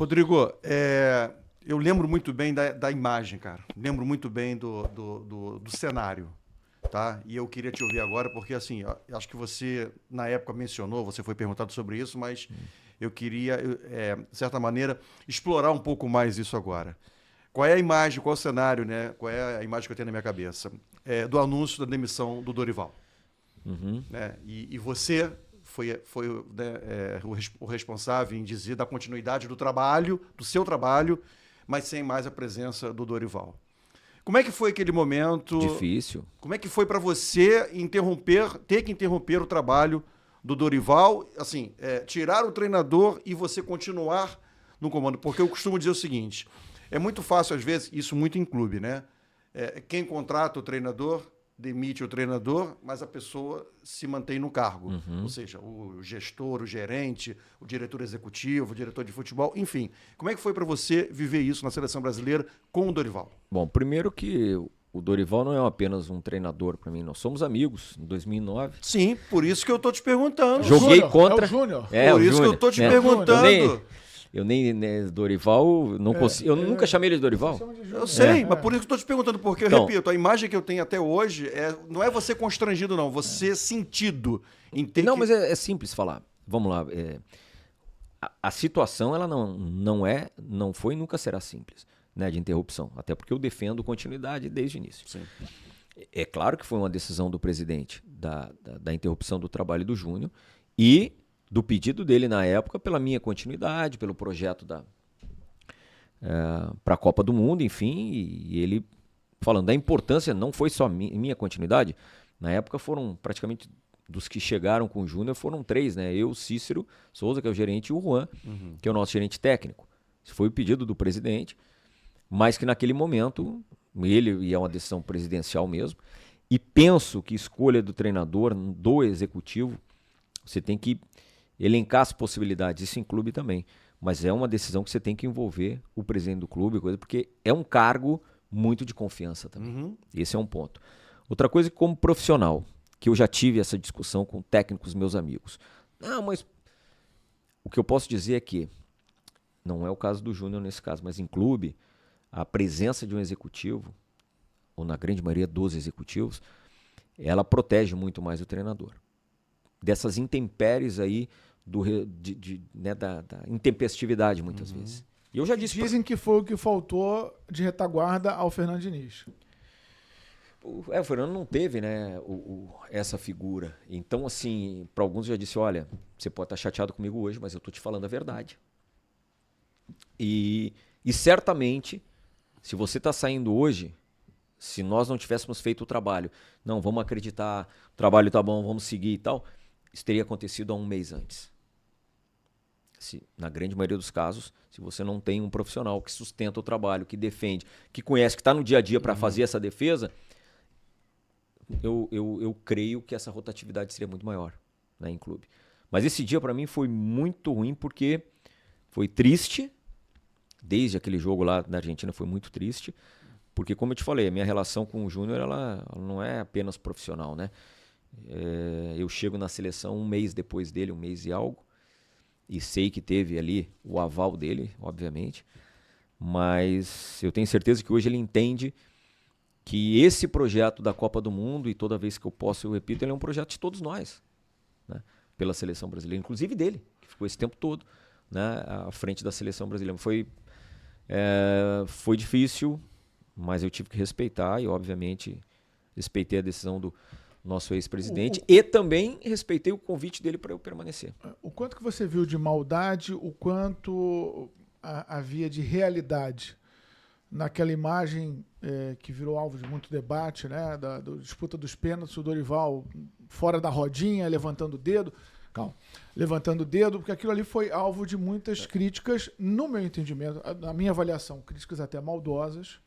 Rodrigo, eu lembro muito bem da imagem, cara. Lembro muito bem do cenário, tá? E eu queria te ouvir agora, porque assim, eu acho que você, na época, mencionou, você foi perguntado sobre isso, mas eu queria, de certa maneira, explorar um pouco mais isso agora. Qual é a imagem, qual é o cenário, né? Qual é a imagem que eu tenho na minha cabeça? Do anúncio da demissão do Dorival. Uhum. Né? E você foi né, o responsável em dizer da continuidade do trabalho, do seu trabalho, mas sem mais a presença do Dorival. Como é que foi aquele momento? Difícil. Como é que foi para você ter que interromper o trabalho do Dorival, assim, tirar o treinador e você continuar no comando? Porque eu costumo dizer o seguinte, é muito fácil, às vezes, isso muito em clube, né? Quem contrata o treinador demite o treinador, mas a pessoa se mantém no cargo. Uhum. Ou seja, o gestor, o gerente, o diretor executivo, o diretor de futebol, enfim. Como é que foi para você viver isso na seleção brasileira com o Dorival? Bom, primeiro que o Dorival não é apenas um treinador para mim, nós somos amigos em 2009. Sim, por isso que eu tô te perguntando. Joguei Júnior, contra. é o Júnior. Por isso que eu tô te perguntando. Eu nem né, Dorival, não consigo. Eu nunca chamei ele de Dorival. Eu sei, mas por isso que eu tô te perguntando, porque eu repito, a imagem que eu tenho até hoje não é você constrangido, não, você sentido em ter Não, que... mas é simples falar. Vamos lá. A situação ela não foi e nunca será simples, né, de interrupção. Até porque eu defendo continuidade desde o início. Sim. É claro que foi uma decisão do presidente da interrupção do trabalho do Júnior e do pedido dele na época pela minha continuidade, pelo projeto para a Copa do Mundo, enfim, e ele falando da importância, não foi só minha continuidade, na época foram praticamente, dos que chegaram com o Júnior, foram 3, né? Eu, Cícero Souza, que é o gerente, e o Juan, que é o nosso gerente técnico. Isso foi o pedido do presidente, mas que naquele momento, e é uma decisão presidencial mesmo, e penso que escolha do treinador, do executivo, você tem que elencar as possibilidades, isso em clube também, mas é uma decisão que você tem que envolver o presidente do clube, porque é um cargo muito de confiança também. Esse é um ponto. Outra coisa, como profissional, que eu já tive essa discussão com técnicos meus amigos. Não, mas o que eu posso dizer é que, não é o caso do Júnior nesse caso, mas em clube, a presença de um executivo, ou na grande maioria dos executivos, ela protege muito mais o treinador. Dessas intempéries aí, da intempestividade muitas vezes. E eu já disse. Dizem que foi o que faltou de retaguarda ao Fernando Diniz. O Fernando não teve, né, essa figura. Então, assim, para alguns eu já disse, olha, você pode estar chateado comigo hoje, mas eu estou te falando a verdade. E certamente, se você está saindo hoje, se nós não tivéssemos feito o trabalho, não, vamos acreditar, o trabalho está bom, vamos seguir e tal, isso teria acontecido há um mês antes. Na grande maioria dos casos, se você não tem um profissional que sustenta o trabalho, que defende, que conhece, que está no dia a dia para fazer essa defesa, eu creio que essa rotatividade seria muito maior, né, em clube. Mas esse dia para mim foi muito ruim porque foi triste, desde aquele jogo lá na Argentina foi muito triste, porque como eu te falei, a minha relação com o Júnior ela não é apenas profissional, né? Eu chego na seleção um mês depois dele, um mês e algo, e sei que teve ali o aval dele, obviamente, mas eu tenho certeza que hoje ele entende que esse projeto da Copa do Mundo, e toda vez que eu posso eu repito, ele é um projeto de todos nós, né? Pela seleção brasileira, inclusive dele, que ficou esse tempo todo, né, à frente da seleção brasileira. Foi difícil, mas eu tive que respeitar e obviamente respeitei a decisão do nosso ex-presidente, e também respeitei o convite dele para eu permanecer. O quanto que você viu de maldade, o quanto havia de realidade naquela imagem que virou alvo de muito debate, né, da disputa dos pênaltis, o Dorival fora da rodinha, levantando o dedo. Calma. Levantando o dedo, porque aquilo ali foi alvo de muitas críticas, no meu entendimento, na minha avaliação, críticas até maldosas.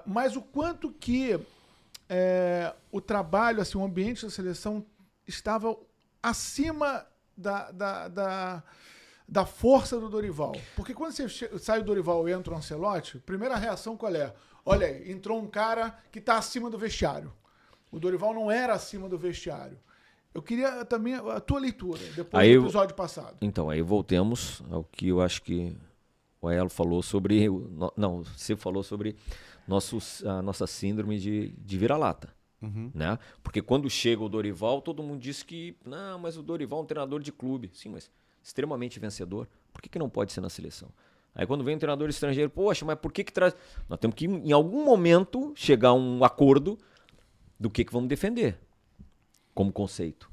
Mas o quanto que o trabalho, assim, o ambiente da seleção estava acima da força do Dorival. Porque quando você sai o Dorival e entra o Ancelotti, primeira reação qual é? Olha aí, entrou um cara que está acima do vestiário. O Dorival não era acima do vestiário. Eu queria também a tua leitura, depois Aí do episódio passado. Então, aí voltemos ao que eu acho que o Aelo falou sobre... Não, você falou sobre a nossa síndrome de vira-lata. Né? Porque quando chega o Dorival, todo mundo diz que não, mas o Dorival é um treinador de clube. Sim, mas extremamente vencedor. Por que não pode ser na seleção? Aí quando vem um treinador estrangeiro, poxa, mas por que traz... Nós temos que, em algum momento, chegar a um acordo do que vamos defender como conceito.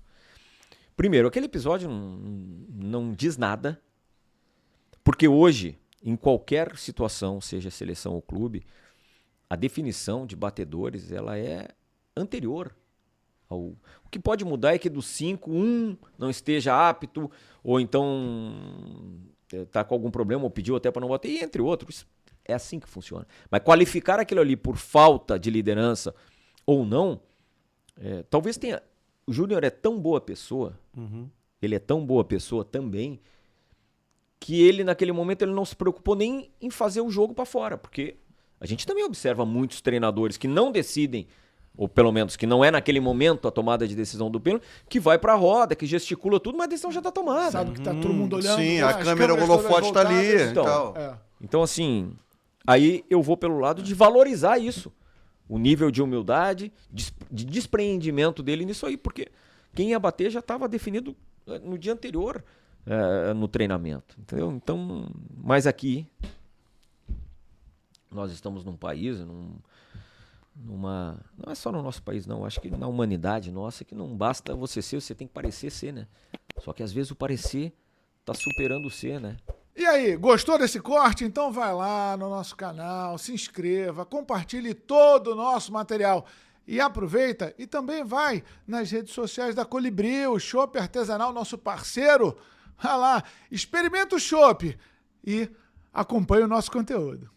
Primeiro, aquele episódio não diz nada, porque hoje, em qualquer situação, seja seleção ou clube, a definição de batedores ela é anterior. O que pode mudar é que dos 5, um não esteja apto, ou então está com algum problema, ou pediu até para não bater, e entre outros. É assim que funciona. Mas qualificar aquilo ali por falta de liderança ou não, talvez tenha... O Júnior é tão boa pessoa, ele é tão boa pessoa também, que ele, naquele momento, ele não se preocupou nem em fazer o jogo para fora, porque a gente também observa muitos treinadores que não decidem, ou pelo menos que não é naquele momento a tomada de decisão do pênalti, que vai pra roda, que gesticula tudo, mas a decisão já tá tomada. Sabe que tá todo mundo olhando. Sim, a câmera, o holofote tá ali. Então, assim, aí eu vou pelo lado de valorizar isso. O nível de humildade, de despreendimento dele nisso aí, porque quem ia bater já estava definido no dia anterior no treinamento, entendeu? Então, mas aqui nós estamos num país, não é só no nosso país não, acho que na humanidade nossa, que não basta você ser, você tem que parecer ser, né? Só que às vezes o parecer tá superando o ser, né? E aí, gostou desse corte? Então vai lá no nosso canal, se inscreva, compartilhe todo o nosso material e aproveita e também vai nas redes sociais da Colibri, o Chopp Artesanal, nosso parceiro. Vai lá, experimenta o chopp e acompanhe o nosso conteúdo.